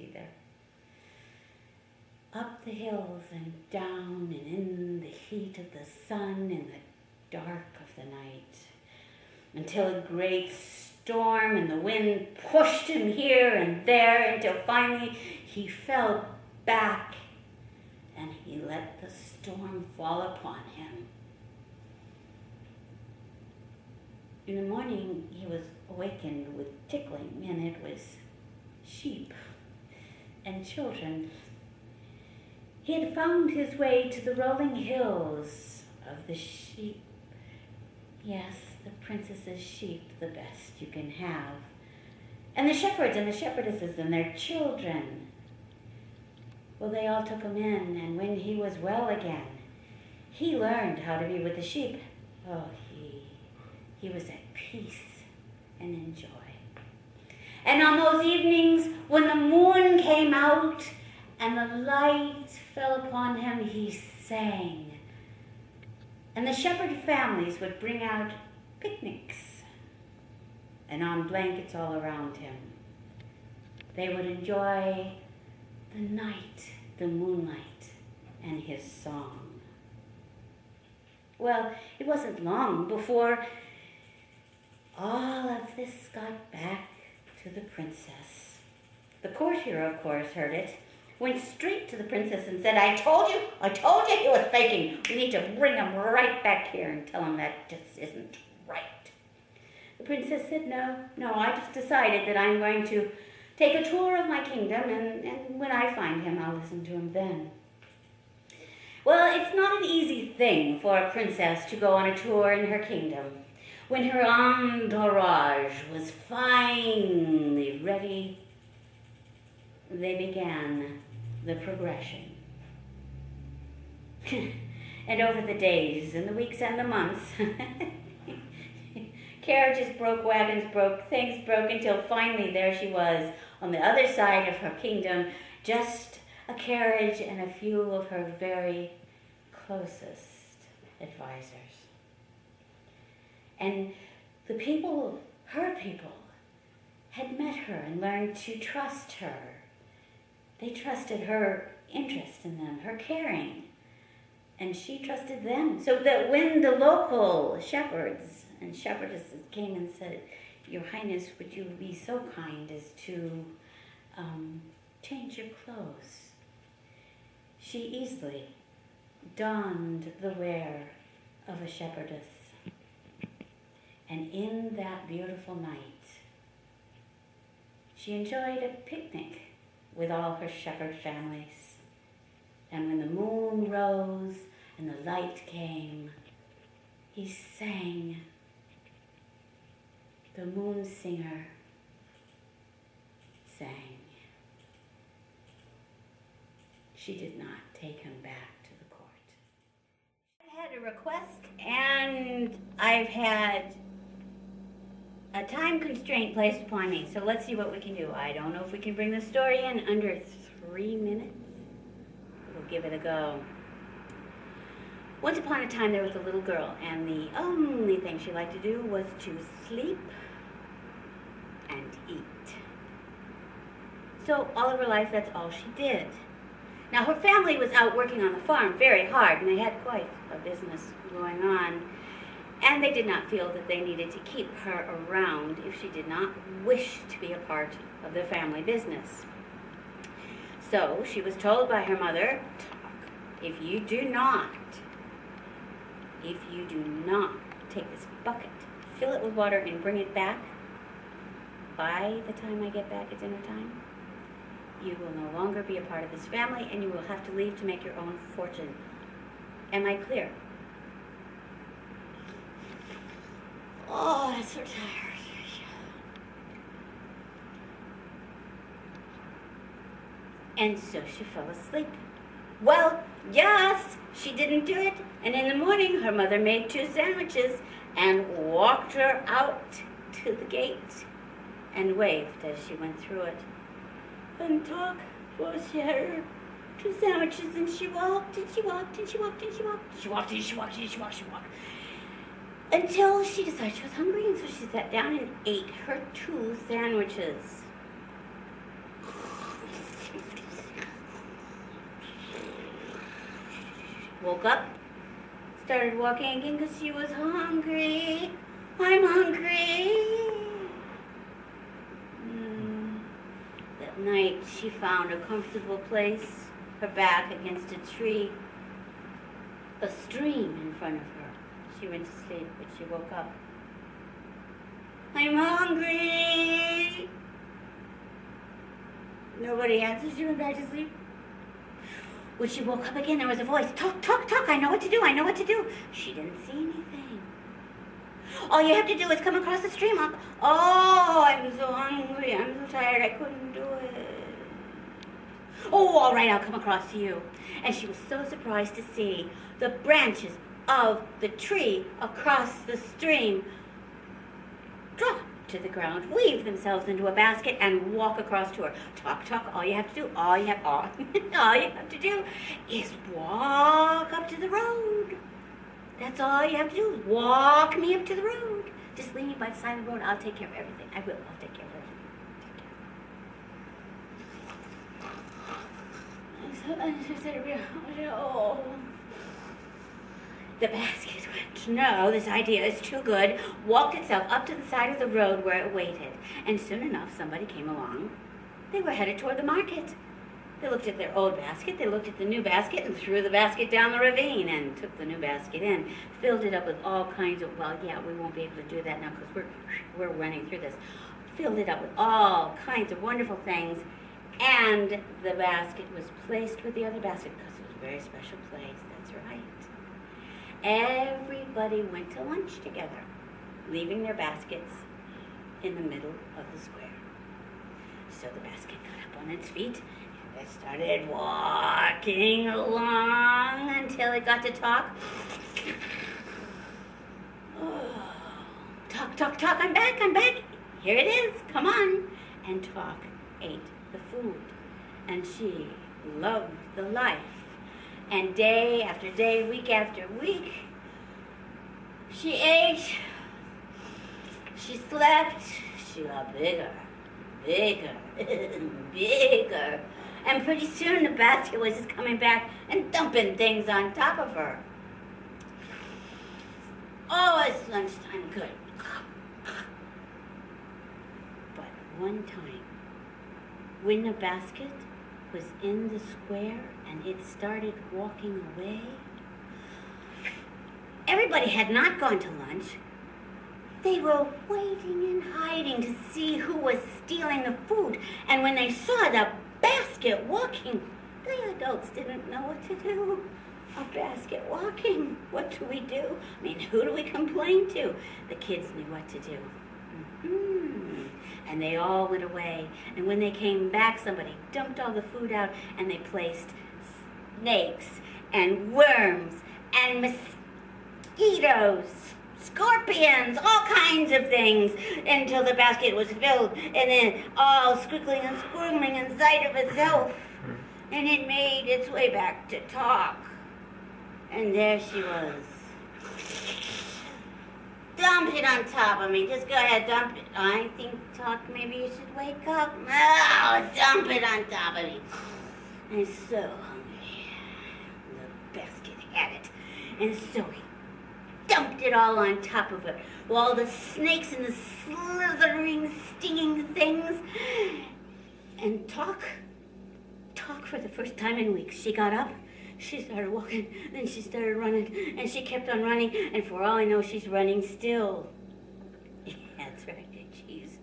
either. Up the hills and down and in the heat of the sun and the dark of the night, until a great storm and the wind pushed him here and there, until finally he fell back and he let the storm fall upon him. In the morning he was awakened with tickling, and it was sheep and children. He had found his way to the rolling hills of the sheep. Yes, the princess's sheep, the best you can have. And the shepherds and the shepherdesses and their children. Well, they all took him in, and when he was well again, he learned how to be with the sheep. Oh, he was at peace and in joy. And on those evenings when the moon came out and the light fell upon him, he sang. And the shepherd families would bring out picnics, and on blankets all around him, they would enjoy the night, the moonlight, and his song. Well, it wasn't long before all of this got back to the princess. The courtier, of course, heard it, went straight to the princess and said, I told you he was faking. We need to bring him right back here and tell him that just isn't right. The princess said, no, I just decided that I'm going to take a tour of my kingdom, and when I find him, I'll listen to him then. Well, it's not an easy thing for a princess to go on a tour in her kingdom when her entourage was finally ready. They began the progression. And over the days and the weeks and the months, carriages broke, wagons broke, things broke, until finally there she was on the other side of her kingdom, just a carriage and a few of her very closest advisors. And the people, her people, had met her and learned to trust her. They trusted her interest in them, her caring, and she trusted them. So that when the local shepherds and shepherdesses came and said, Your Highness, would you be so kind as to change your clothes? She easily donned the wear of a shepherdess. And in that beautiful night, she enjoyed a picnic with all her shepherd families. And when the moon rose and the light came, he sang. The moon singer sang. She did not take him back to the court. I had a request, and I've had a time constraint placed upon me, so let's see what we can do. I don't know if we can bring the story in under 3 minutes. We'll give it a go. Once upon a time there was a little girl, and the only thing she liked to do was to sleep and eat. So all of her life, that's all she did. Now her family was out working on the farm very hard, and they had quite a business going on. And they did not feel that they needed to keep her around if she did not wish to be a part of the family business. So she was told by her mother, if you do not take this bucket, fill it with water and bring it back, by the time I get back at dinner time, you will no longer be a part of this family, and you will have to leave to make your own fortune. Am I clear? Oh, I'm so tired. And so she fell asleep. Well, yes, she didn't do it. And in the morning, her mother made 2 sandwiches and walked her out to the gate and waved as she went through it. And talk, well, she had her 2 sandwiches, and she walked, and she walked, and she walked, and she walked, she walked, and she walked, and she walked, she walked. Until she decided she was hungry, and so she sat down and ate her 2 sandwiches. woke up, started walking again because she was hungry. I'm hungry. That night, she found a comfortable place, her back against a tree, a stream in front of her. She went to sleep, but she woke up. I'm hungry. Nobody answered. She went back to sleep. When she woke up again, there was a voice. Talk, talk, talk. I know what to do. I know what to do. She didn't see anything. All you have to do is come across the stream. Oh, I'm so hungry. I'm so tired. I couldn't do it. Oh, all right. I'll come across to you. And she was so surprised to see the branches of the tree across the stream drop to the ground, weave themselves into a basket, and walk across to her. Talk, talk. All you have to do, all you have to do is walk up to the road. That's all you have to do is walk me up to the road. Just leave me by the side of the road. I'll take care of everything. I will. I'll take care of everything. Oh. The basket went, no, this idea is too good, walked itself up to the side of the road where it waited. And soon enough, somebody came along. They were headed toward the market. They looked at their old basket, they looked at the new basket, and threw the basket down the ravine and took the new basket in, filled it up with all kinds of, well, yeah, we won't be able to do that now because we're running through this. Filled it up with all kinds of wonderful things, and the basket was placed with the other basket because it was a very special place, that's right. Everybody went to lunch together, leaving their baskets in the middle of the square. So the basket got up on its feet, and it started walking along until it got to talk. Oh, talk, talk, talk, I'm back. Here it is, come on. And Talk ate the food, and she loved the life. And day after day, week after week, she ate, she slept, she got bigger, bigger. And pretty soon the basket was just coming back and dumping things on top of her. Oh, it's lunchtime, good. But one time, when the basket was in the square and it started walking away, everybody had not gone to lunch. They were waiting and hiding to see who was stealing the food. And when they saw the basket walking, the adults didn't know what to do. A basket walking, what do we do? I mean, who do we complain to? The kids knew what to do. And they all went away. And when they came back, somebody dumped all the food out and they placed snakes and worms and mosquitoes, scorpions, all kinds of things until the basket was filled and then all squiggling and squirming inside of itself. And it made its way back to Talk. And there she was. Dump it on top of me. Just go ahead, dump it. I think, Talk, maybe you should wake up. Oh, dump it on top of me. I'm so hungry. The basket had it. And so he dumped it all on top of it. All the snakes and the slithering, stinging things. And Talk for the first time in weeks, she got up. She started walking, then she started running, and she kept on running, and for all I know, she's running still. That's right, and she's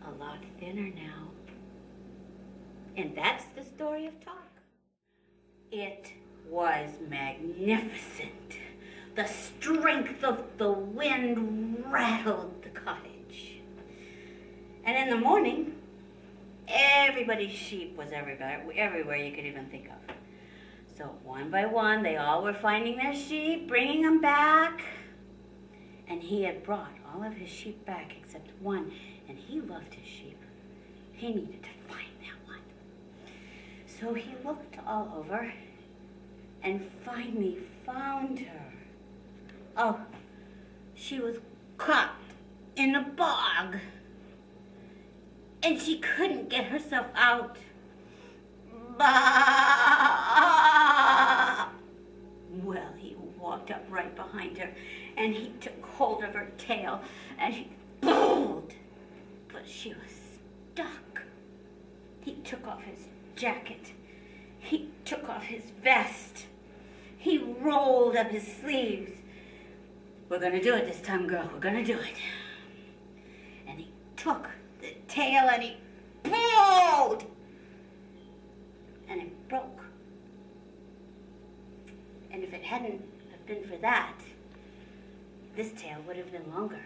a lot thinner now. And that's the story of Talk. It was magnificent. The strength of the wind rattled the cottage. And in the morning, everybody's sheep was everywhere you could even think of. So one by one, they all were finding their sheep, bringing them back. And he had brought all of his sheep back except one, and he loved his sheep. He needed to find that one. So he looked all over and finally found her. Oh, she was caught in a bog, and she couldn't get herself out. Bah! Well, and he took hold of her tail, and he pulled, but she was stuck. He took off his jacket. He took off his vest. He rolled up his sleeves. We're gonna do it this time, girl. We're gonna do it. And he took the tail and he pulled. And it broke. And if it hadn't have been for that, this tail would have been longer.